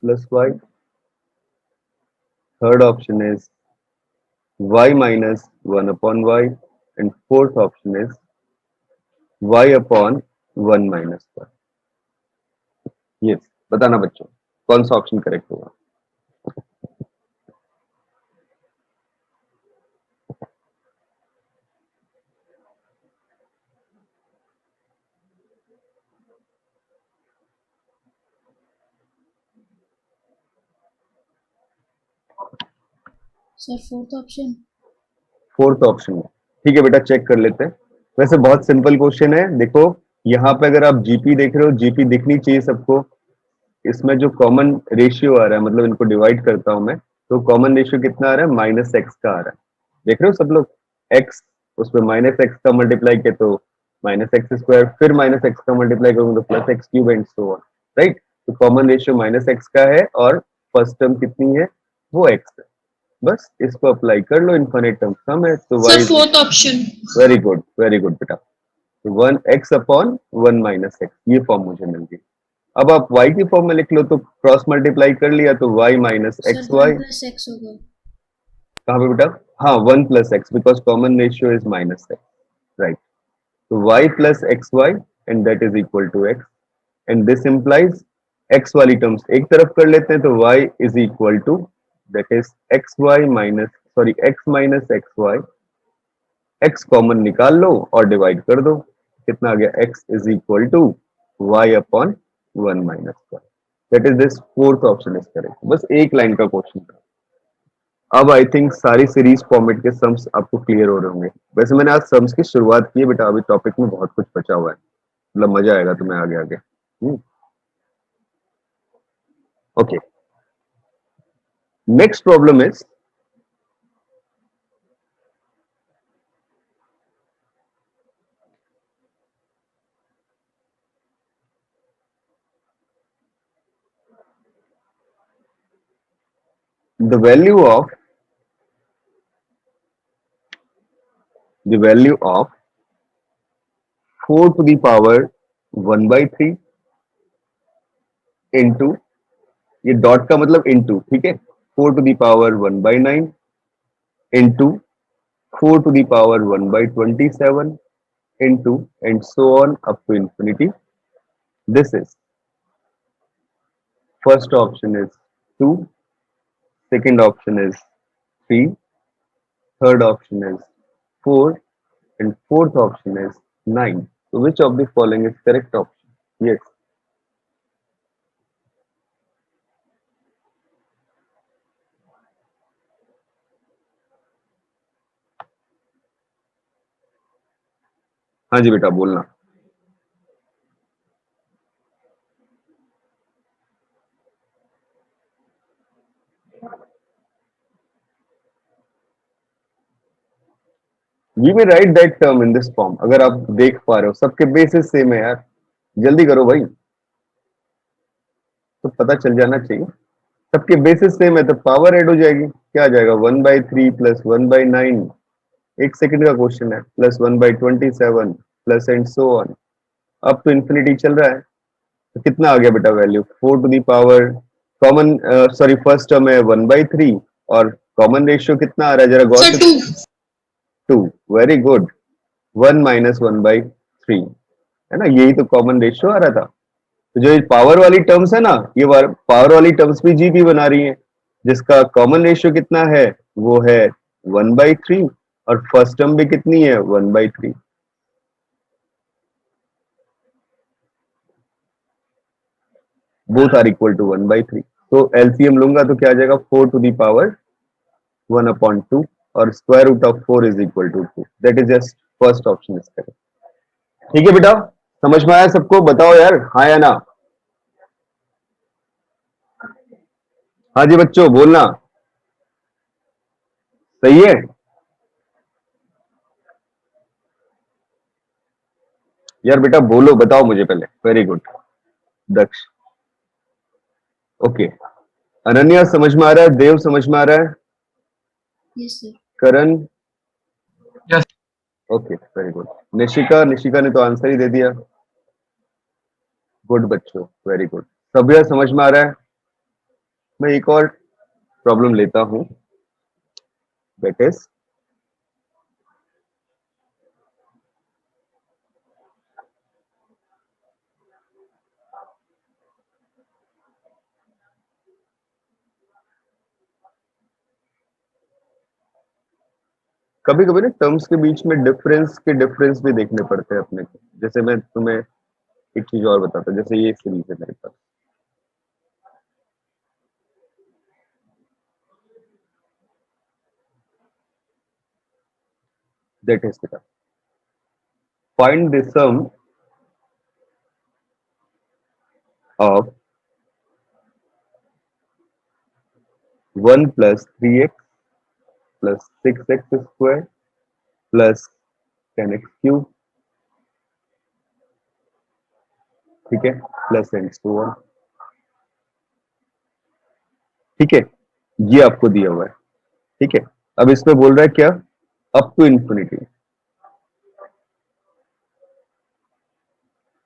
plus y. Third option is y minus 1 upon y. And fourth option is y upon 1 minus 1. Yes, बताना बच्चों कौन सा option correct होगा. Sir fourth option. Fourth option है. ठीक है बेटा, चेक कर लेते हैं. वैसे बहुत सिंपल क्वेश्चन है. देखो यहाँ पे अगर आप जीपी देख रहे हो, जीपी दिखनी चाहिए सबको. इसमें जो कॉमन रेशियो आ रहा है, मतलब इनको डिवाइड करता हूं मैं, तो कॉमन रेशियो कितना आ रहा है, माइनस एक्स का आ रहा है. देख रहे हो सब लोग. एक्स, उसमें माइनस एक्स का मल्टीप्लाई किया तो माइनस एक्स स्क्वायर, फिर माइनस एक्स का मल्टीप्लाई करूंगा तो plus x cube and so on. Right. तो कॉमन रेशियो माइनस एक्स का है और फर्स्ट टर्म कितनी है, वो एक्स है. बस इसको अप्लाई कर लो. इन्फिनिट टर्म सम है तो sir Y. Fourth option. Very good बेटा. One X upon one minus X, ये फॉर्म मुझे मिल गई. अब आप y की फॉर्म में लिख लो, तो क्रॉस मल्टीप्लाई कर लिया तो y minus sir x one y. Plus x होगा. कहाँ पे बेटा? हाँ, one plus x, because common ratio is minus x. Right. तो y plus x y and that is equal to x. And this implies x वाली terms एक तरफ कर लेते हैं तो y is equal to, that is x y minus, sorry x minus x y. x common निकाल लो और डिवाइड कर दो. कितना आ गया? x is equal to y upon one minus one. That is this fourth option is correct. बस एक लाइन का क्वेश्चन था. अब आई थिंक सारी सीरीज फॉर्मेट के सम्स आपको क्लियर हो रहे होंगे. वैसे मैंने आज सम्स की शुरुआत की है बेटा, अभी टॉपिक में बहुत कुछ बचा हुआ है, मतलब मजा आएगा तुम्हें आगे आगे. Okay, next problem is the value of the value of 4 to the power 1 by 3 into, ये डॉट का मतलब इनटू, ठीक है, 4 to the power 1 by 9 into 4 to the power 1 by 27 into and so on up to infinity. This is, first option is 2, second option is 3, third option is 4 and fourth option is 9. So which of the following is correct option? Yes. हाँ जी बेटा, बोलना. We may write that term in this form. अगर आप देख पा रहे हो सबके बेसिस सेम है यार, जल्दी करो भाई, तो पता चल जाना चाहिए. सबके बेसिस सेम है तो पावर ऐड हो जाएगी. क्या आ जाएगा? 1/3 प्लस 1/9. एक सेकंड का क्वेश्चन है. Plus 1/27 plus and so on up to infinity चल रहा है. तो कितना आ गया बेटा value? 4 to the power, common, sorry first term है 1/3 और कॉमन रेशियो कितना आ रहा है जरा गौर सर से. टू. 2. Very good. 1 माइनस 1/3 है ना, यही तो कॉमन रेशियो आ रहा था. तो जो पावर वाली टर्म्स है ना, ये पावर वाली टर्म्स भी जीपी बना रही हैं, जिसका कॉमन रेशियो कितना है, वो है 1/3 और फर्स्ट टर्म भी कितनी है, 1/3. Both are equal to 1/3. तो एलसीएम लूंगा तो क्या आ जाएगा? 4 टू दी पावर 1/2 और square root of 4 is equal to 2. That is just first option is correct. ठीक है बेटा, समझ में आया सबको? बताओ यार, हाँ या ना. हाँ जी बच्चों, बोलना. सही है यार बेटा, बोलो, बताओ मुझे पहले. वेरी गुड दक्ष. ओके, अनन्या समझ में आ रहा है? देव समझ में आ रहा है? Yes sir. Karan? Yes. Okay, very good. Nishika, Nishika ने तो आंसर ही दे दिया. गुड बच्चों, वेरी गुड. सभ्य समझ में आ रहा है? मैं एक और प्रॉब्लम लेता हूं, दैट इज कभी कभी ना टर्म्स के बीच में डिफरेंस भी देखने पड़ते हैं अपने को। जैसे मैं तुम्हें एक चीज और बताता हूँ, जैसे ये सीरीज है मेरे पास, that is find the sum of 1 plus 3x plus 6x square plus 10x cube, ठीक है, प्लस एंड सो ऑन। ठीक है, ये आपको दिया हुआ है। ठीक है, अब इसमें बोल रहा है क्या, up to infinity,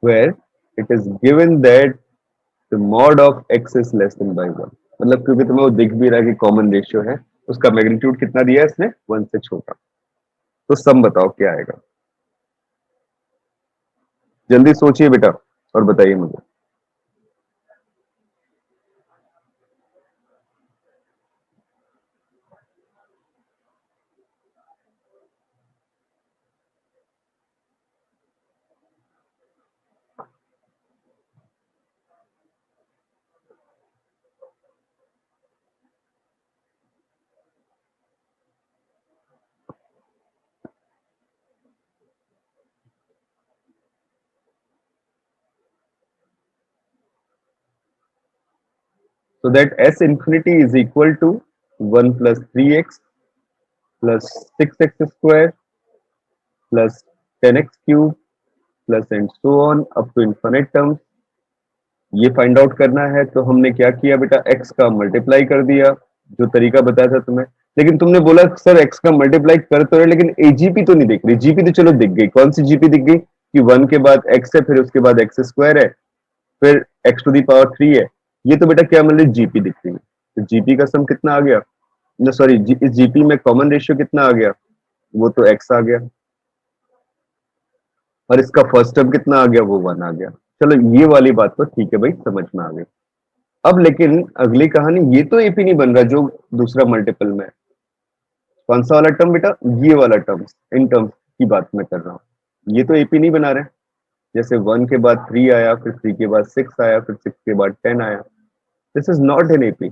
where it is given that the mod of x is less than by 1। मतलब क्योंकि तुम्हें वो दिख भी रहा है कि कॉमन रेशियो है, उसका मैग्नीट्यूड कितना दिया है इसने, 1 से छोटा। तो सम बताओ क्या आएगा, जल्दी सोचिए बेटा और बताइए मुझे। So that s infinity is equal to 1 plus 3x plus 6x square plus 10x cube plus and so on up to infinite terms। ये फाइंड आउट करना है, तो हमने क्या किया बेटा, x का मल्टीप्लाई कर दिया, जो तरीका बताया था तुम्हें। लेकिन तुमने बोला सर x का मल्टीप्लाई कर तो रहे, लेकिन एजीपी तो नहीं दिख रही। जीपी तो चलो दिख गई, कौन सी जीपी दिख गई कि 1 के बाद x है, फिर उसके बाद x स्क्वायर है, फिर x टू दी पावर 3 है। ये तो बेटा क्या मतलब जीपी दिख रही है। तो जीपी का सम कितना आ गया, ना सॉरी, इस जीपी में कॉमन रेशियो कितना आ गया, वो तो x आ गया, और इसका फर्स्ट टर्म कितना आ गया, वो 1 आ गया। चलो ये वाली बात तो ठीक है भाई, समझ में आ गई। अब लेकिन अगली कहानी, ये तो एपी नहीं बन रहा जो दूसरा मल्टीपल में है। कौन सा वाला टर्म बेटा, ये वाला टर्म्स, इन टर्म्स की बात मैं कर रहा हूँ। ये तो एपी नहीं बना रहे। जैसे 1 के बाद 3 आया, फिर 3 के बाद 6 आया, फिर 6 के बाद 10 आया। This is not an AP.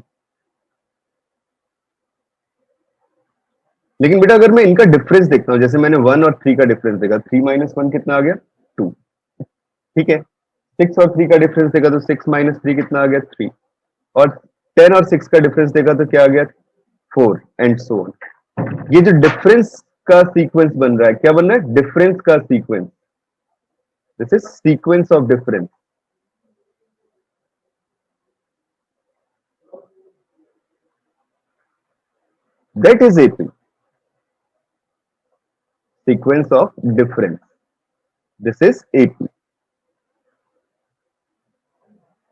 लेकिन बेटा अगर मैं इनका डिफरेंस देखता हूँ, जैसे मैंने 1 और 3 का डिफरेंस देखा, 3 माइनस 1 कितना आ गया, 2। ठीक है, 6 और 3 का डिफरेंस देखा तो 6 माइनस 3 कितना आ गया, 3। और 10 और 6 का डिफरेंस देखा तो क्या आ गया, 4 एंड सो ऑन। ये जो डिफरेंस का सीक्वेंस बन रहा है, क्या बन रहा है, डिफरेंस का sequence. This is sequence of difference, that is AP, sequence of difference, this is AP,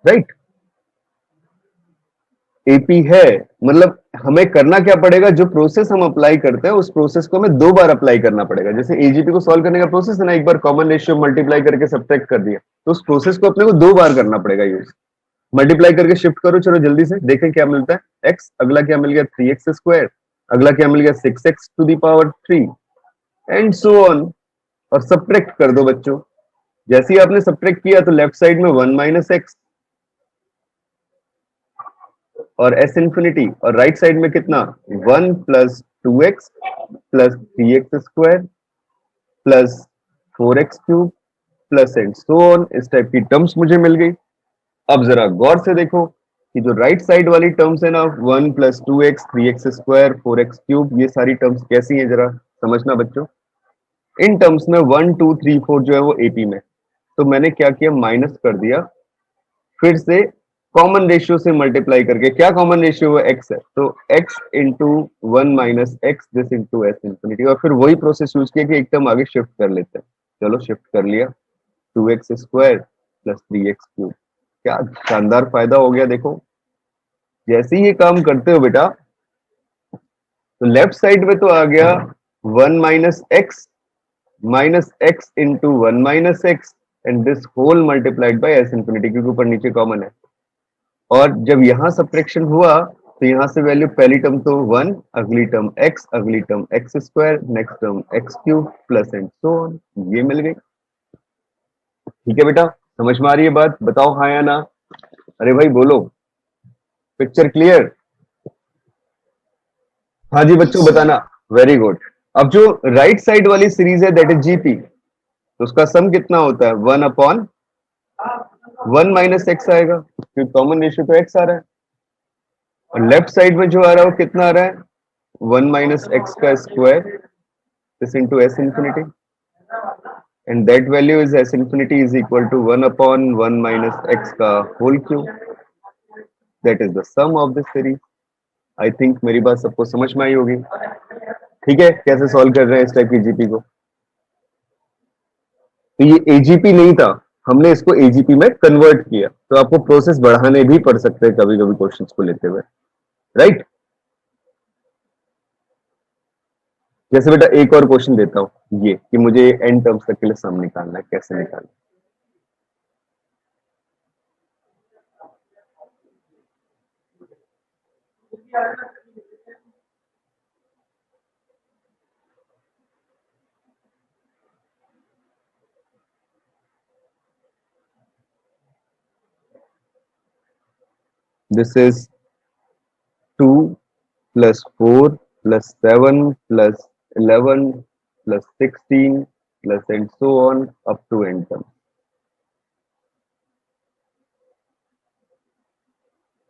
right. AP है, मतलब हमें करना क्या पड़ेगा, जो प्रोसेस हम अप्लाई करते हैं उस प्रोसेस को हमें 2 बार अप्लाई करना पड़ेगा। जैसे एजीपी को सॉल्व करने का प्रोसेस है ना, एक बार कॉमन रेशियो मल्टीप्लाई करके सब्ट्रैक्ट कर दिया, तो उस प्रोसेस को अपने को 2 बार करना पड़ेगा यूज। मल्टीप्लाई करके शिफ्ट करो, चलो जल्दी से देखें क्या मिलता है, x, अगला क्या मिल गया 3x स्क्वायर, अगला क्या मिल गया 6x to the power 3 and so on. और सब्ट्रैक्ट कर दो बच्चों। जैसे ही आपने सब्ट्रैक्ट किया तो लेफ्ट साइड में 1 माइनस एक्स और s इंफिनिटी, और राइट साइड में कितना, 1 plus 2x plus 3x square plus 4x cube plus and so on. इस टाइप की टर्म्स मुझे मिल गई। अब जरा गौर से देखो कि जो राइट साइड वाली टर्म्स है ना, 1 plus 2x 3x square 4x cube, ये सारी टर्म्स कैसी हैं जरा समझना बच्चों। इन टर्म्स में 1 2 3 4 जो है वो एपी में, तो मैंने क्या किया, माइनस कर दिया, फिर से कॉमन रेशियो से मल्टीप्लाई करके। क्या कॉमन रेशियो है, एक्स है, तो x into 1 minus x this into S infinity, और फिर वही प्रोसेस यूज किया कि एक टर्म आगे शिफ्ट कर लेते हैं। चलो शिफ्ट कर लिया, 2x square plus 3x cube. क्या शानदार फायदा हो गया देखो, जैसे ही ये काम करते हो बेटा, तो लेफ्ट साइड में तो आ गया 1 - x into 1 - x and this whole multiplied by s infinity, क्योंकि ऊपर नीचे कॉमन है। और जब यहां सब्ट्रैक्शन हुआ तो यहां से वैल्यू, पहली टर्म तो 1, अगली टर्म x, अगली term x square, next term x cube plus and so on, ये मिल गई। ठीक है बेटा, समझ में आ रही है बात? बताओ हाँ या ना। अरे भाई बोलो, पिक्चर क्लियर? हाँ जी बच्चों Yes, sir. बताना। Very good. अब जो राइट साइड वाली सीरीज है दैट इज जीपी, तो उसका सम कितना होता है? 1/(1 - x) आएगा, क्योंकि कॉमन रेशियो तो x आ रहा है। और लेफ्ट साइड में जो आ रहा है वो कितना आ रहा है? 1 - x का square this into s infinity, and that value is s infinity is equal to 1/(1 - x का whole cube. That is the sum of this series. I think मेरी बात सबको समझ में आई होगी। ठीक है, कैसे सॉल्व कर रहे हैं इस टाइप की जीपी को? तो ये एजीपी नहीं था, हमने इसको एजीपी में कन्वर्ट किया, तो आपको प्रोसेस बढ़ाने भी पड़ सकते हैं कभी कभी क्वेश्चंस को लेते हुए, राइट? जैसे बेटा एक और क्वेश्चन देता हूं, ये कि मुझे एन टर्म्स तक के लिए सम निकालना है, कैसे निकालना है? This is 2 + 4 + 7 + 11 + 16 plus and so on up to n term,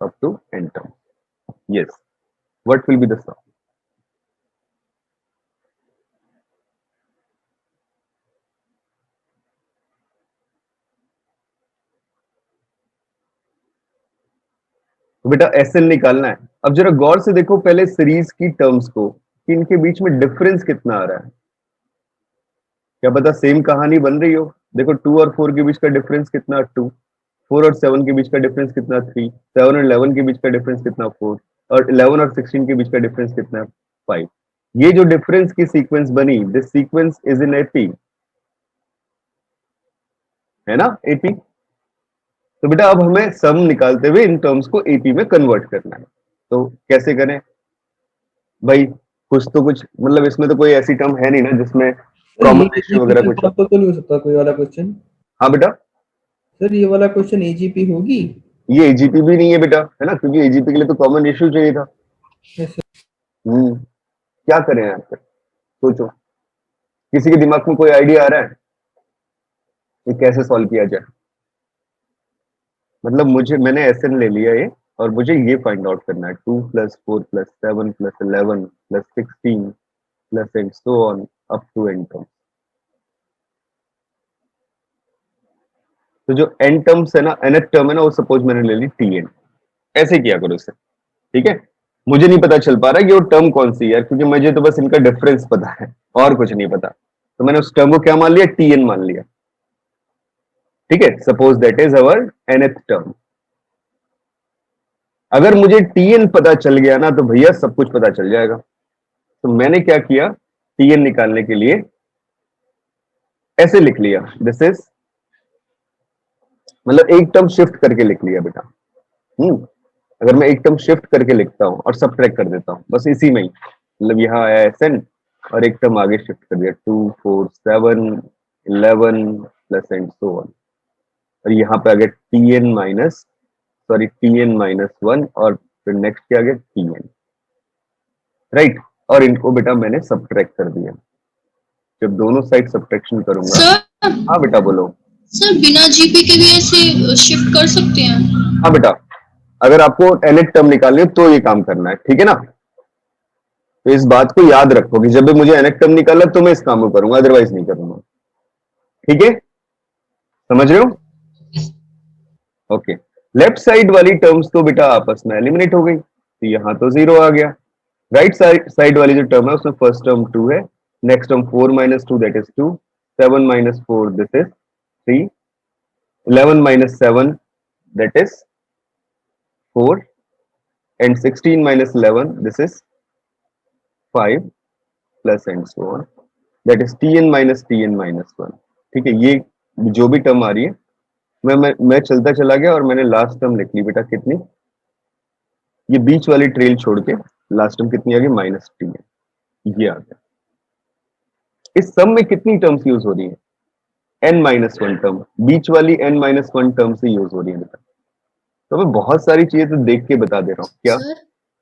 up to n term. Yes, what will be the sum? तो बेटा एसएन निकालना है। अब जरा गौर से देखो पहले सीरीज की टर्म्स को, कि इनके बीच में डिफरेंस कितना आ रहा है। क्या पता सेम कहानी बन रही हो। देखो 2 और 4 के बीच का डिफरेंस कितना 2, 4 और 7 के बीच का डिफरेंस कितना 3, 7 और 11 के बीच का डिफरेंस कितना 4, और 11 और 16 के बीच का डिफरेंस कितना 5। ये जो डिफरेंस की सीक्वेंस बनी, this sequence is in AP, है ना? एपी। तो बेटा अब हमें सम निकालते हुए इन टर्म्स को एपी में कन्वर्ट करना है, तो कैसे करें भाई? कुछ तो कुछ मतलब इसमें तो कोई ऐसी टर्म है नहीं ना जिसमें सर कॉमन ये रेशियो एजीपी वगैरह से कुछ। सॉल्व तो नहीं हो सकता कोई वाला क्वेश्चन? हाँ बेटा, सर ये वाला क्वेश्चन एजीपी होगी? ये एजीपी भी नहीं है बेटा, है ना, क्योंकि एजीपी के लिए तो कॉमन रेशियो चाहिए था। Yes, sir. क्या करें यार फिर? सोचो, किसी के दिमाग में कोई आइडिया आ रहा है ये कैसे सॉल्व किया जाए? मतलब मैंने एसएन ले लिया ये, और मुझे ये फाइंड आउट करना है 2 + 4 + 7 + 11 + 16 plus and so on up to n term. तो जो एन टर्म्स है ना, nth टर्म है ना, वो सपोज मैंने ले ली tn, ऐसे किया करो इसे। ठीक है, मुझे नहीं पता चल पा रहा कि वो टर्म कौन सी है, क्योंकि मुझे तो बस इनका डिफरेंस पता है और कुछ नहीं पता, तो मैंने उस टर्म को क्या मान लिया? tn मान लिया। ठीक है, suppose that is our nth term. अगर मुझे tn पता चल गया ना, तो भैया सब कुछ पता चल जाएगा। तो मैंने क्या किया, tn निकालने के लिए ऐसे लिख लिया, दिस इज, मतलब एक टर्म शिफ्ट करके लिख लिया बेटा। अगर मैं एक टर्म शिफ्ट करके लिखता हूँ और सबट्रैक्ट कर देता हूँ बस इसी में ही, मतलब यहाँ आया एसएन और एक टर्म आगे शिफ्ट कर दिया 2 4 7 11 प्लस एंड सो ऑन, और यहाँ पे आ गया टीएन - 1 और फिर नेक्स्ट क्या आ गया टीएन, राइट? और इनको बेटा मैंने सबट्रैक्ट कर दिया। जब दोनों साइड सबट्रैक्शन करूंगा, सर हाँ बेटा बोलो। सर बिना जीपी के भी ऐसे शिफ्ट कर सकते हैं? हाँ बेटा, अगर आपको nth टर्म निकालनी हो तो ये काम करना है, ठीक है ना? तो इस बात को याद रखो कि जब भी मुझे nth टर्म निकालना तो मैं इस काम को करूंगा, अदरवाइज नहीं करूंगा। ठीक है, समझ रहे हो? ओके, लेफ्ट साइड वाली टर्म्स तो बेटा आपस में एलिमिनेट हो गई, तो यहां तो 0 आ गया। राइट साइड वाली जो टर्म है उसमें फर्स्ट टर्म 2 है, next term 4 - 2 that is 2, 7 - 4 this is 3, 11 - 7 that is 4, and 16 minus 11, this is 5 plus and so on, that is tn minus 1. ठीक है, ये जो भी टर्म आ रही है, मैं चलता चला गया और मैंने लास्ट टर्म लिख ली बेटा कितनी, ये बीच वाली ट्रेल छोड़ के लास्ट टर्म कितनी आ गई, माइनस टी है, ये आ गया। इस सम में कितनी टर्म्स यूज हो रही है, n-1 टर्म, बीच वाली n-1 टर्म से यूज हो रही है बेटा। तो मैं बहुत सारी चीजें तो देख के बता दे रहा हूँ क्या। सर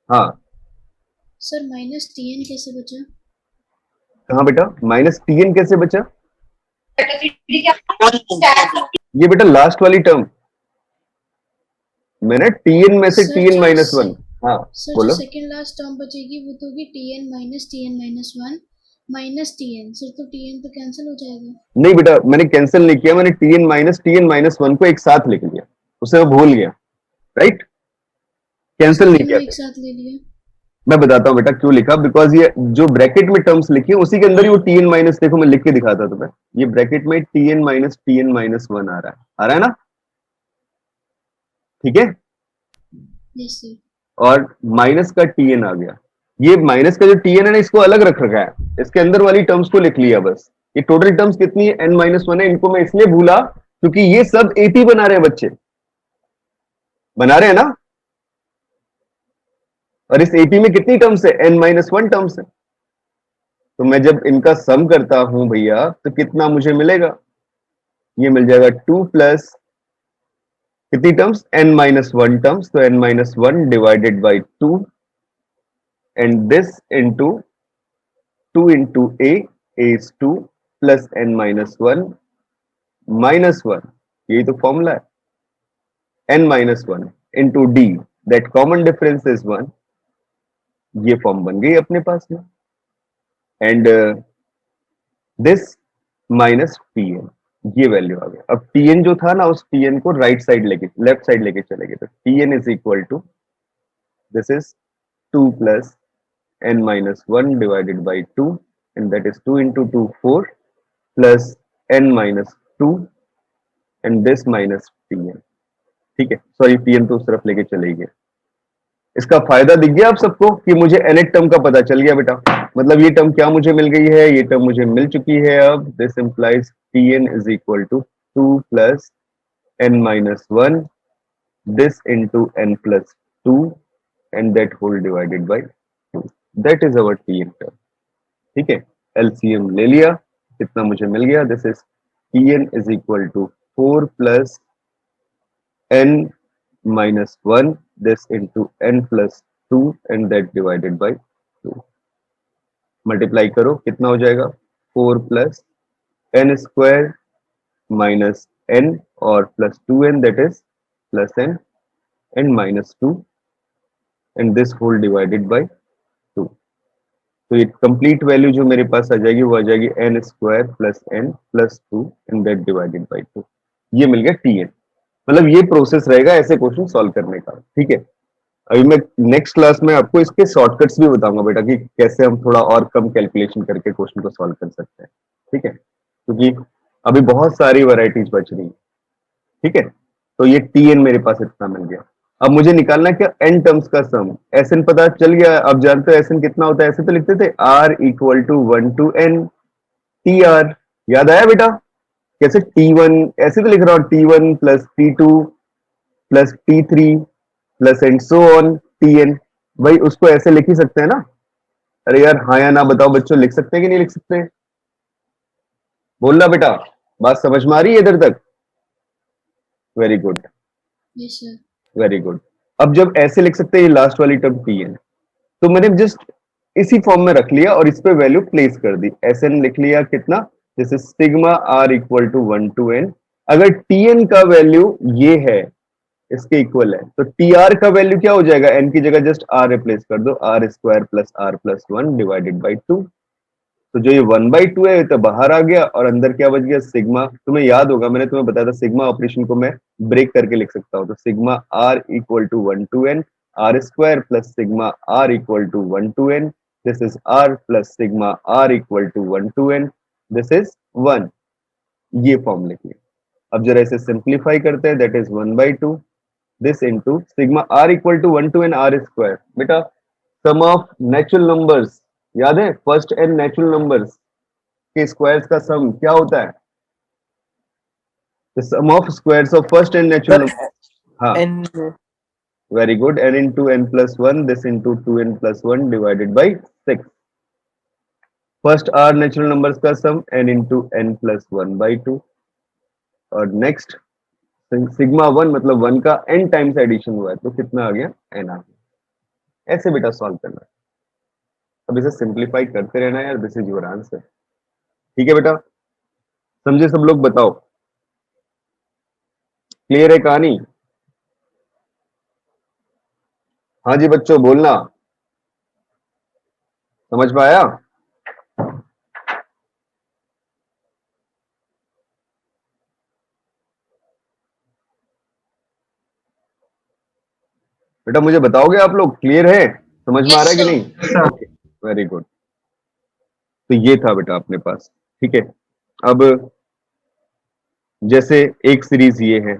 हाँ सर माइनस टीएन कैसे बचा? कहाँ बेटा, माइनस टीएन कैसे बचा, ये बेटा लास्ट वाली टर्म, मैंने टीएन में से सर, टीएन जो माइनस 1, हाँ सर बोलो। जो सेकंड लास्ट टर्म बचेगी वो तो होगी TN minus 1 minus TN. Sir तो टीएन तो कैंसिल हो जाएगा। नहीं बेटा, मैंने कैंसिल नहीं किया, मैंने टीएन माइनस 1 को एक साथ लिख लिया, उसे मैं भूल गया, राइट, कैंसिल नहीं किया। एक साथ ले लिया। मैं बताता हूँ बेटा क्यों लिखा, बिकॉज ये जो ब्रैकेट में टर्म्स लिखी है उसी के अंदर ही वो टीएन माइनस, देखो मैं लिख के दिखाता तुम्हें, ये ब्रैकेट में टीएन माइनस 1 आ रहा है ना, ठीक है, यस सर। और माइनस का टीएन आ गया, ये माइनस का जो टीएन है ना इसको अलग रख रखा है, इसके अंदर वाली टर्म्स को लिख लिया बस। ये टोटल टर्म्स कितनी है, n-1 है, इनको मैं इसलिए भूला क्योंकि ये सब एपी बना रहे हैं बच्चे, बना रहे हैं ना, और इस एपी में कितनी टर्म्स है, n-1 टर्म्स है। तो मैं जब इनका सम करता हूं भैया तो कितना मुझे मिलेगा, ये मिल जाएगा 2 प्लस कितनी टर्म्स, n-1 टर्म्स, तो n-1 divided by 2 and this into 2 into a is 2 plus n-1 minus 1, यही तो फॉर्मूला है, n-1 into d, that common difference is 1, ये फॉर्म बन गई अपने पास में, एंड दिस माइनस tn, ये वैल्यू आ गया। अब tn जो था ना, उस tn को राइट साइड लेके, लेफ्ट साइड लेके चले गए, तो tn is equal to, this is 2 plus n-1 divided by 2, and that is 2 into 2 4 plus n-2 and this minus tn, ठीक है, सॉरी tn तो उस तरफ लेके चले गए। इसका फायदा दिख गया आप सबको कि मुझे nth टर्म का पता चल गया बेटा, मतलब ये टर्म क्या मुझे मिल गई है, ये टर्म मुझे मिल चुकी है। अब this implies tn is equal to 2 plus n-1 this into n plus 2 and that whole divided by 2, that is our tn term, ठीक है, एलसीएम ले लिया, कितना मुझे मिल गया, this is tn is equal to 4 plus n-1 this into n plus 2 and that divided by 2, multiply करो कितना हो जाएगा, 4 plus n square minus n और plus 2n that is plus n and minus 2 and this whole divided by 2, तो ये complete value जो मेरे पास आ जाएगी वो आ जाएगी n square plus n plus 2 and that divided by 2, ये मिल गया tn। मतलब ये प्रोसेस रहेगा ऐसे क्वेश्चन सॉल्व करने का, ठीक है। अभी मैं नेक्स्ट क्लास में आपको इसके शॉर्टकट्स भी बताऊंगा बेटा कि कैसे हम थोड़ा और कम कैलकुलेशन करके क्वेश्चन को सॉल्व कर सकते हैं, ठीक है, क्योंकि अभी बहुत सारी वैरायटीज बच रही है, ठीक है। तो ये tn मेरे पास इतना मिल गया। अब मुझे निकालना क्या, n टर्म्स का सम, Sn पता चल गया। अब जानते हो Sn कितना होता है, ऐसे तो लिखते थे r equal to 1 to n tr, याद आया बेटा, कैसे t1 ऐसे तो लिख रहा हूं, t1 plus t2 plus t3 plus and so on tn, भाई उसको ऐसे लिख ही सकते हैं ना। अरे यार हाँ या ना बताओ बच्चों, लिख सकते हैं कि नहीं लिख सकते, बोलना बेटा, बात समझ में आ रही है इधर तक, very good yes sir. Very good. अब जब ऐसे लिख सकते हैं, ये लास्ट वाली टर्म tn, तो मैंने जस्ट इसी फॉर्म में रख लिया और इस पे वैल्यू प्लेस कर दी, Sn लिख लिया कितना, जैसे sigma r equal to 1 to n, अगर tn का वैल्यू ये है इसके इक्वल है तो tr का वैल्यू क्या हो जाएगा, n की जगह जस्ट r रिप्लेस कर दो, r square plus r plus 1 divided by 2, तो जो ये 1/2 है तो बाहर आ गया और अंदर क्या बच गया, सिग्मा। तुम्हें याद होगा मैंने तुम्हें बताया था सिग्मा ऑपरेशन को मैं ब्रेक करके लिख सकता हूँ, तो sigma r equal to 1 to n r square plus sigma r equal to 1 to n, this is r plus sigma r equal to 1 to n, this is 1, ये फॉर्म लिखिए। अब जरा इसे सिंप्लीफाई करते हैं, that is 1/2 this into sigma r equal to 1 to n r square. बेटा sum of natural numbers याद है, फर्स्ट एन नेचुरल नंबर्स के स्क्वायर्स का सम क्या होता है? The sum of squares of first n natural Sir, number. हाँ, and very good. n into n plus 1, this into 2n plus 1 divided by 6. First r natural numbers का sum n into n plus 1 by 2. और next sigma 1 मतलब 1 का n times addition हुआ है तो कितना आ गया? n आ गया। ऐसे बेटा सॉल्व करना है। अब इसे सिंप्लीफाई करते रहना है यार, दिस इज योर आंसर। ठीक है बेटा, समझे सब लोग? बताओ, क्लियर है कहानी? हाँ जी बच्चों, बोलना, समझ पाया? बेटा मुझे बताओगे आप लोग, क्लियर है? समझ में आ रहा है कि नहीं? sir. Okay, very good. तो ये था बेटा अपने पास। ठीक है, अब जैसे एक सीरीज ये है,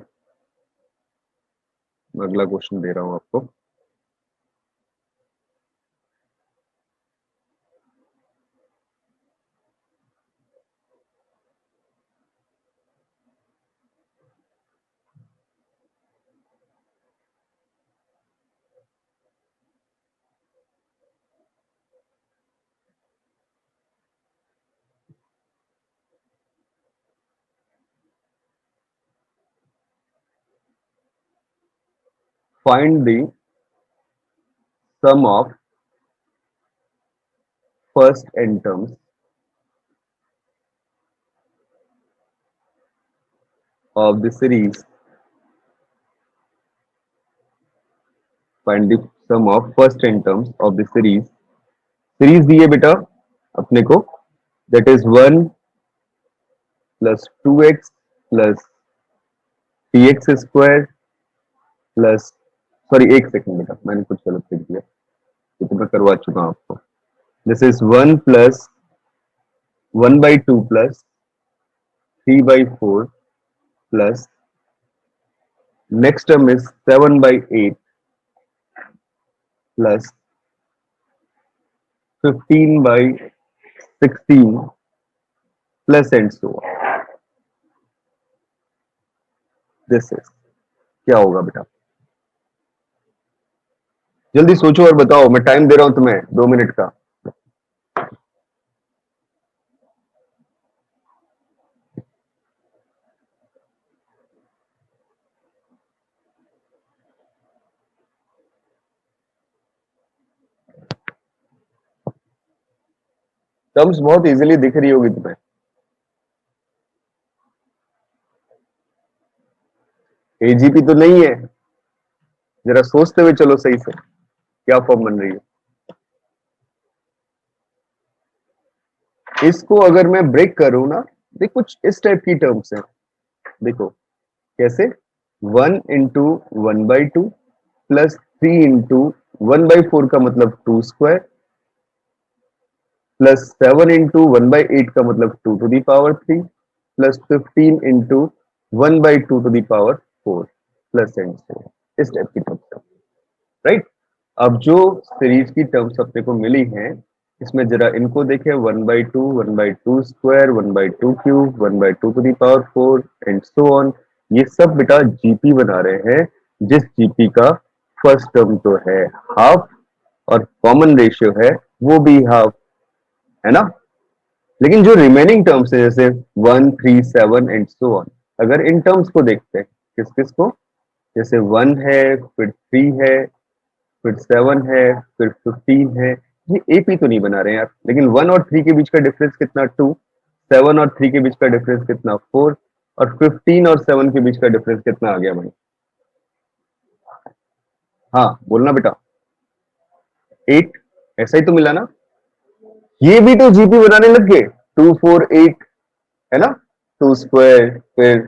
अगला क्वेश्चन दे रहा हूं आपको। Find the sum of first n terms of the series. Find the sum of first n terms of the series. Series दी है बेटा अपने को, that is 1 plus 2x plus 3x square plus, sorry एक second बेटा, मैंने कुछ गलत लिख दिया, ये तो मैं करवा चुका हूं आपको। This is 1 plus 1 by 2 plus 3 by 4 plus next term is 7 by 8 plus 15 by 16 plus and so on. This is क्या होगा बेटा? जल्दी सोचो और बताओ, मैं टाइम दे रहा हूं तुम्हें 2 मिनट का। टर्म्स बहुत इजीली दिख रही होगी तुम्हें। एजीपी तो नहीं है, जरा सोचते हुए चलो सही से, क्या फॉर्म बन रही है। इसको अगर मैं ब्रेक करूं ना, देख कुछ इस टाइप की टर्म्स हैं। देखो कैसे, 1 into 1 by 2 plus 3 into 1 by 4 का मतलब 2 स्क्वायर प्लस 7 इंटू 1 बाई 8 का मतलब 2 to the power 3 plus 15 into 1 by 2 to the power 4 plus and so, इस टाइप की टर्म्स, राइट। अब जो सीरीज की टर्म्स अपने को मिली हैं, इसमें जरा इनको देखें, 1 by 2, 1 by 2 square, 1 by 2 cube, 1 by 2 to the power 4 and so on. ये सब बेटा जीपी बना रहे हैं, जिस जीपी का फर्स्ट टर्म तो है हाफ और कॉमन रेशियो है वो भी हाफ, है ना। लेकिन जो रिमेनिंग टर्म्स है जैसे 1, 3, 7 एंड सो ऑन, अगर इन टर्म्स को देखते हैं, किस किस को, जैसे 1 है, फिर 3 है, फिर 7 है, फिर 15 है, ये एपी तो नहीं बना रहे हैं यार। लेकिन 1 और 3 के बीच का डिफरेंस कितना 2, 7 और 3 के बीच का डिफरेंस कितना 4, और 15 और 7 के बीच का डिफरेंस कितना आ गया भाई? हाँ बोलना बेटा, 8, ऐसा ही तो मिला ना। ये भी तो जीपी बनाने लग गए, 2, 4, 8, है ना, 2 स्क्वायर। फिर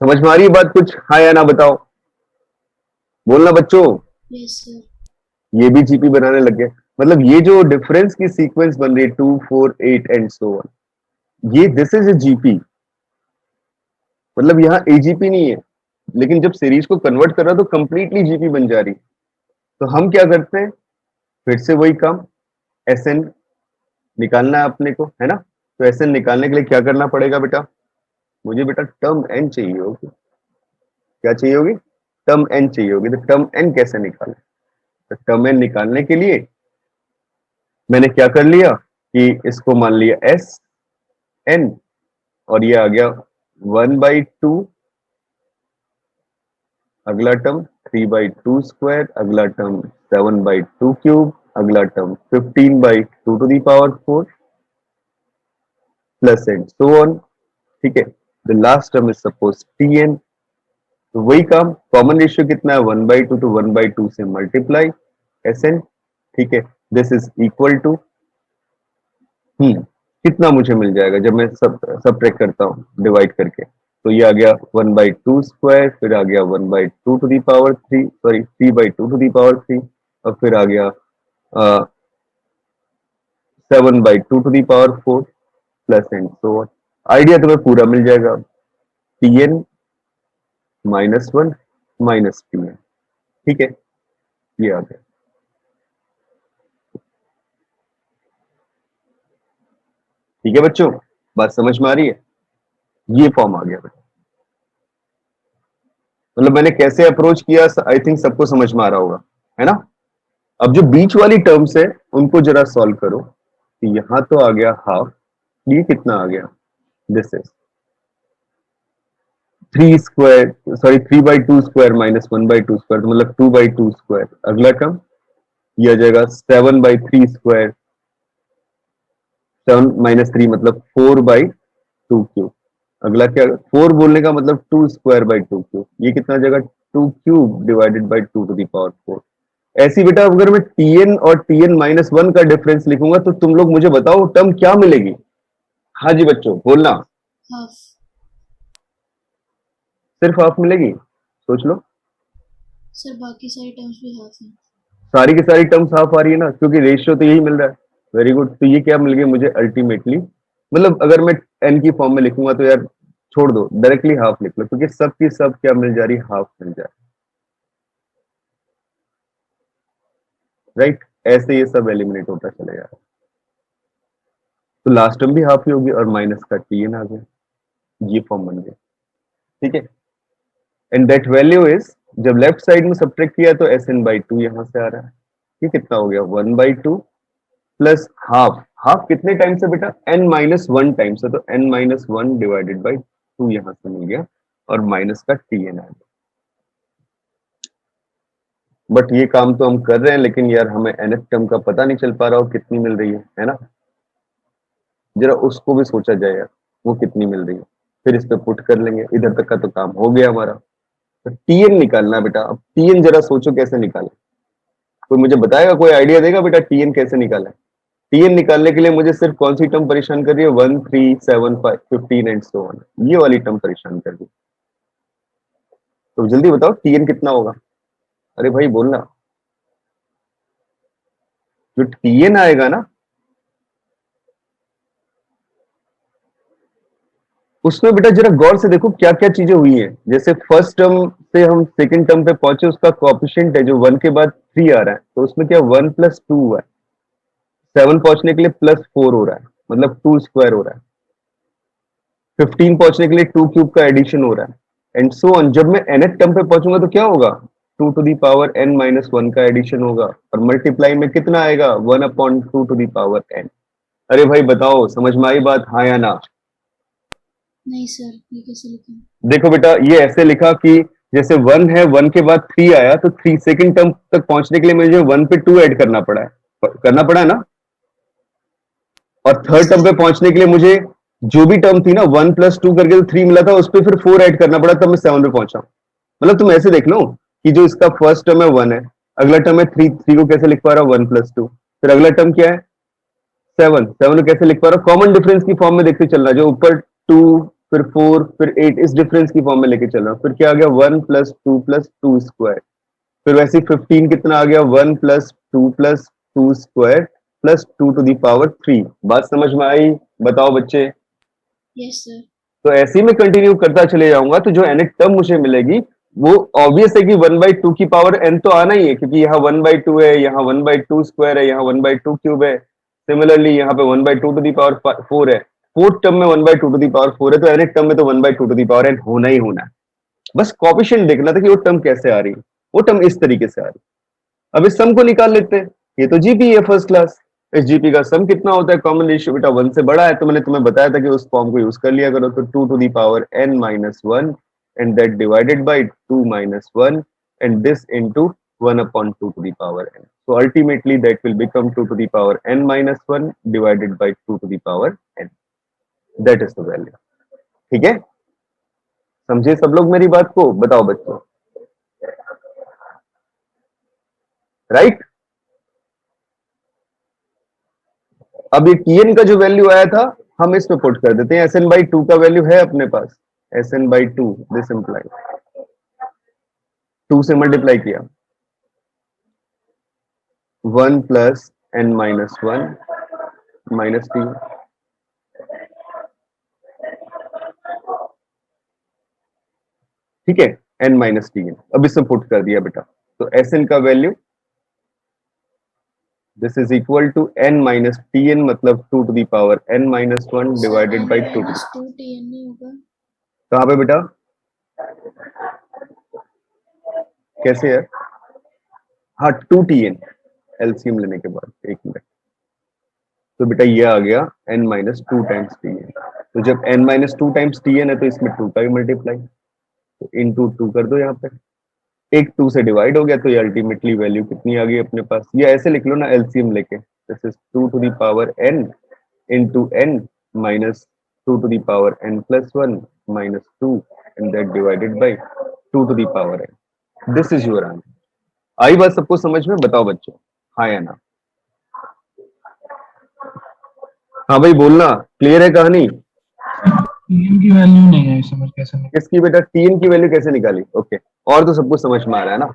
समझ में आ रही है बात कुछ? हाँ या ना बताओ, बोलना बच्चों। Yes sir. ये भी जीपी बनाने लग गए, मतलब ये जो डिफरेंस की सीक्वेंस बन रही है 2, 4, 8 एंड सो ऑन, ये दिस इज ए जीपी, मतलब यहाँ एजीपी नहीं है, लेकिन जब सीरीज को कन्वर्ट कर रहा तो कंप्लीटली जीपी बन जा रही। तो हम क्या करते हैं, फिर से वही काम, एस एन निकालना है अपने को, है ना। तो एस एन निकालने के लिए क्या करना पड़ेगा बेटा, मुझे बेटा टर्म एन चाहिए होगी। क्या चाहिए होगी, टर्म एन चाहिए होगी। तो टर्म एन कैसे निकालें, तो टर्म एन निकालने के लिए मैंने क्या कर लिया कि इसको मान लिया एस एन, और ये आ गया 1/2, अगला टर्म 3/2 स्क्वायर, अगला टर्म 7/2 क्यूब, अगला term 15/2 to the power 4 plus and so on. ठीक है, the last term is suppose t n. तो वही काम, कॉमन रेशियो कितना है 1/2, तो 1/2 से मल्टीप्लाई एस एन। ठीक है, दिस इज इक्वल टू कितना मुझे मिल जाएगा जब मैं सब ट्रैक करता हूँ डिवाइड करके, तो ये आ गया 1/2 स्क्वायर, फिर आ गया 1/2 to the power 3, sorry 3/2 to the power 3, और फिर आ गया 7/2 to the power 4 plus and so on. Idea तुम्हें पूरा मिल जाएगा, t n -1 minus t n. ठीक है, ये आ गया। ठीक है बच्चों, बात समझ में आ रही है, ये फॉर्म आ गया बेटा। मतलब मैंने कैसे अप्रोच किया, आई थिंक सबको समझ में आ रहा होगा, है ना। अब जो बीच वाली टर्म्स है उनको जरा सॉल्व करो। तो यहां तो आ गया हाफ, ये कितना आ गया, this is 3 square, sorry 3/2 square minus 1/2 square, तो मतलब 2/2 स्क्वायर। अगला टर्म ये आ जाएगा 7/3 स्क्वायर, 7 माइनस 3 मतलब 4/2 क्यूब। अगला क्या, 4 बोलने का मतलब 2 स्क्वायर बाई 2 क्यूब। ये कितना आ जाएगा, 2 cube divided by 2 to the power 4। ऐसी बेटा अगर मैं tn और tn-1 का डिफरेंस लिखूंगा तो तुम लोग मुझे बताओ टर्म क्या मिलेगी। हाँ जी बच्चों बोलना, हाफ। सिर्फ हाफ मिलेगी, सोच लो। सर बाकी सारी टर्म्स भी हाफ हैं। सारी की सारी टर्म्स हाफ आ रही है ना, क्योंकि रेशियो तो यही मिल रहा है। वेरी गुड, तो ये क्या मिल गया मुझे अल्टीमेटली, मतलब अगर मैं n की फॉर्म में लिखूंगा तो यार छोड़ दो, डायरेक्टली हाफ लिख लो, क्योंकि सब की सब क्या मिल जा रही, हाफ मिल जा रही, राइट। ऐसे ये सब एलिमिनेट होता चले जा रहा है। तो लास्ट टर्म भी हाफ ही होगी और माइनस का tn आ गया, ये फॉर्म बन गया। ठीक है, एंड दैट वैल्यू इज, जब लेफ्ट साइड में सब्ट्रैक्ट किया तो Sn/2 यहां से आ रहा है। ये कितना हो गया 1/2 प्लस हाफ, हाफ कितने टाइम्स है बेटा, n-1 टाइम्स है, तो n-1 डिवाइडेड बाई 2 यहां से मिल गया, और माइनस का tn आ गया। बट ये काम तो हम कर रहे हैं, लेकिन यार हमें nth टर्म का पता नहीं चल पा रहा हो कितनी मिल रही है ना। जरा उसको भी सोचा जाए यार, वो कितनी मिल रही है, फिर इस पे पुट कर लेंगे। इधर तक का तो काम हो गया हमारा। तो tn निकालना बेटा, अब tn जरा सोचो कैसे निकाले, कोई मुझे बताएगा, कोई आइडिया देगा बेटा tn कैसे निकाले। tn निकालने के लिए मुझे सिर्फ कौन सी टर्म परेशान कर रही है, 1 3 7 5 15 एंड सो ऑन, ये वाली टर्म परेशान कर रही है। तो जल्दी बताओ tn कितना होगा, अरे भाई बोलना। जो tn आएगा ना उसमें बेटा जरा गौर से देखो क्या क्या चीजें हुई हैं। जैसे फर्स्ट टर्म से हम सेकंड टर्म पे पहुंचे, उसका कोएफिशिएंट है जो 1 के बाद 3 आ रहा है, तो उसमें क्या 1 + 2 हुआ है। 7 पहुंचने के लिए +4 हो रहा है, मतलब 2 स्क्वायर हो रहा है। 15 पहुंचने के लिए 2 क्यूब का एडिशन हो रहा है, एंड सो ऑन। जब मैं nth टर्म पे पहुंचूंगा तो क्या होगा, 2 टू दी पावर n-1 का एडिशन होगा, और मल्टीप्लाई में कितना आएगा 1/2 टू दी पावर n। अरे भाई बताओ समझ में आई बात, हाँ या ना। नहीं सर, ये कैसे लिखा? देखो बेटा ये ऐसे लिखा कि जैसे 1 है, 1 के बाद 3 आया, तो 3 सेकंड टर्म तक पहुंचने के लिए मुझे 1 पे 2 ऐड करना पड़ा है ना। और थर्ड टर्म पे पहुंचने के लिए मुझे जो भी टर्म थी ना 1 + 2 करके तो 3 मिला था, उस पर फिर 4 ऐड करना पड़ा, तब मैं 7 पे पहुंचा। मतलब तुम ऐसे देख लो कि जो इसका फर्स्ट टर्म है 1 है, अगला टर्म है 3, 3 को कैसे लिख पा रहा हूं 1 + 2, फिर अगला टर्म क्या है 7, 7 को कैसे लिख पा रहा हूं, कॉमन डिफरेंस की फॉर्म में देखते चलना, जो ऊपर 2 फिर 4 फिर 8 इस डिफरेंस की फॉर्म में लेके चल रहा हूं। फिर क्या आ गया 1 + 2 + 2 स्क्वायर, फिर वैसे ही 15 कितना आ गया 1 + 2 + 2 square plus 2 to the power 3। बात समझ में आई, बताओ बच्चे। Yes sir. तो ऐसे ही मैं कंटिन्यू करता चले जाऊंगा, तो जो nth टर्म मुझे मिलेगी वो ऑब्वियस है कि 1/2 की पावर n तो आना ही है, क्योंकि यहाँ 1/2 है, यहाँ 1/2 स्क्वायर है, यहाँ 1/2 क्यूब है। सिमिलरली यहाँ पे 1/2 टू दी पावर 4 है, फोर्थ टर्म में 1/2 टू दी पावर 4 है, तो nth टर्म में तो 1/2 टू दी पावर n होना ही होना है। बस कोएफिशिएंट देखना था कि वो टर्म कैसे आ रही है, वो टर्म इस तरीके से आ रही है। अब इस सम को निकाल लेते हैं, ये तो जीपी है फर्स्ट क्लास। इस जीपी का सम कितना होता है, कॉमन रेशियो बेटा 1 से बड़ा है, तो मैंने तुम्हें बताया था कि उस फॉर्म को यूज कर लिया करो। तो 2 to the power n minus 1 and that divided by 2 minus 1 and this into 1 upon 2 to the power n. So ultimately that will become 2 to the power n minus 1 divided by 2 to the power n. That is the value. ठीक है, समझे सब लोग मेरी बात को? बताओ बच्चों, राइट? अब ये tn का जो वैल्यू आया था हम इसमें पुट कर देते हैं, Sn/2 का वैल्यू है अपने पास, Sn/2 दिस इंप्लाइज 2 से मल्टीप्लाई किया 1 plus n minus 1 minus t, ठीक है, n माइनस टी। अब इसमें पुट कर दिया बेटा, तो Sn का value this is equal to n minus tn, मतलब 2 to the power n minus 1 divided by 2। -2 tn नहीं होगा? कहाँ पे बेटा, कैसे है? हाँ 2tn एलसीएम लेने के बाद, एक मिनट। तो बेटा ये आ गया n माइनस 2 टाइम्स tn। तो जब n माइनस 2 टाइम्स tn है तो इसमें 2 का भी मल्टीप्लाई, तो इनटू 2 कर दो यहाँ पे, एक 2 से डिवाइड हो गया, तो ये अल्टीमेटली वैल्यू कितनी आ गई अपने पास, ये ऐसे लिख लो ना एलसीएम लेके, this is 2 to the power n into n minus 2 to the power n plus 1 minus 2 and that divided by 2 to the power n। This is your answer. आई बात सबको समझ में? बताओ बच्चों, हाँ या ना? हाँ भाई बोलना, क्लियर है कहानी? टीएन की वैल्यू नहीं है समझ, कैसे नहीं? इसकी बेटा tn की वैल्यू कैसे निकाली? ओके, और तो सब कुछ समझ में आ रहा है ना?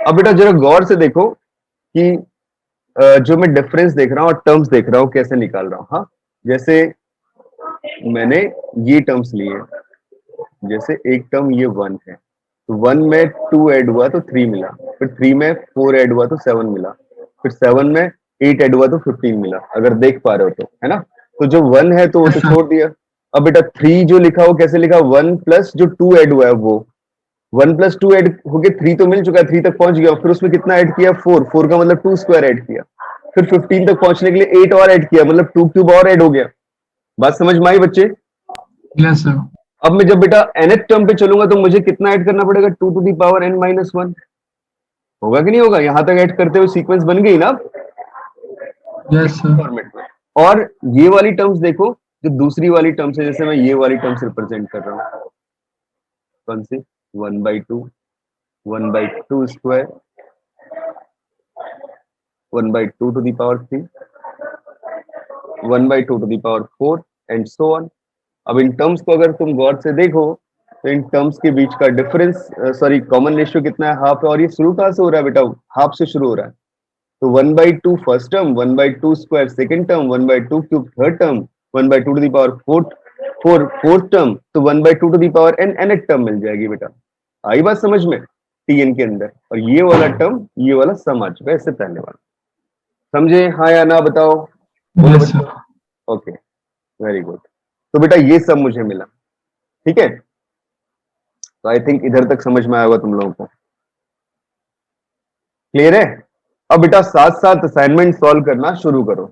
अब बेटा जरा गौर से देखो कि जो मैं डिफरेंस देख रहा हूँ और टर्म्स देख रहा हूँ कैसे निकाल रहा हूँ। हाँ, जैसे मैंने ये टर्म्स लिए, जैसे एक टर्म ये 1 है, तो 1 में 2 ऐड हुआ तो 3 मिला, फिर 3 में 4 ऐड हुआ तो 7 मिला, फिर 7 में 8 ऐड हुआ तो 15 मिला, अगर देख पा रहे हो तो, है ना? तो जो 1 है तो वो तो छोड़ दिया। अब बेटा 3 जो लिखा वो कैसे लिखा, 1 प्लस जो 2 ऐड हुआ है वो 1 प्लस 2 ऐड हो गया, 3 तो मिल चुका है, 3 तक पहुंच गया, फिर उसमें कितना ऐड किया, 4 का मतलब 2 स्क्वायर ऐड किया, फिर 15 तक पहुंचने के लिए 8 और ऐड किया, मतलब 2 क्यूब और ऐड हो गया। बात समझ में आई बच्चे? Yes sir. अब मैं जब बेटा nth टर्म पे चलूंगा तो मुझे कितना ऐड करना पड़ेगा, 2 to the power n minus 1, होगा कि नहीं होगा? यहां तक ऐड करते हुए सीक्वेंस बन गई ना यस सर। फॉर्मेट में। और ये वाली टर्म्स देखो, जो दूसरी वाली टर्म्स है, जैसे मैं ये वाली टर्म्स रिप्रेजेंट कर रहा हूँ, कौन सी, 1/2 1/2 square 1/2 to the power 3 1/2 to the power 4 and so on. अब इन टर्म्स को अगर तुम गौर से देखो तो इन टर्म्स के बीच का डिफरेंस, सॉरी कॉमन रेशियो कितना है, हाफ है। और ये शुरू कहां से हो रहा है बेटा, हाफ से शुरू हो रहा है। तो 1/2 first term, 1/2 square second term, 1/2 cube third term, 1/2 to the power fourth term, तो 1/2 to the power n nth term मिल जाएगी बेटा। आई बात समझ में? tn के अंदर, और ये वाला टर्म, ये वाला सम आ चुका है इससे पहले वाला। समझे हाँ या ना? बताओ, बोलो यस बच्चों। सर। Okay, very good. तो बेटा ये सब मुझे मिला, ठीक है? तो आई थिंक इधर तक समझ में आया होगा तुम लोगों को, क्लियर है? अब बेटा साथ साथ असाइनमेंट सॉल्व करना शुरू करो।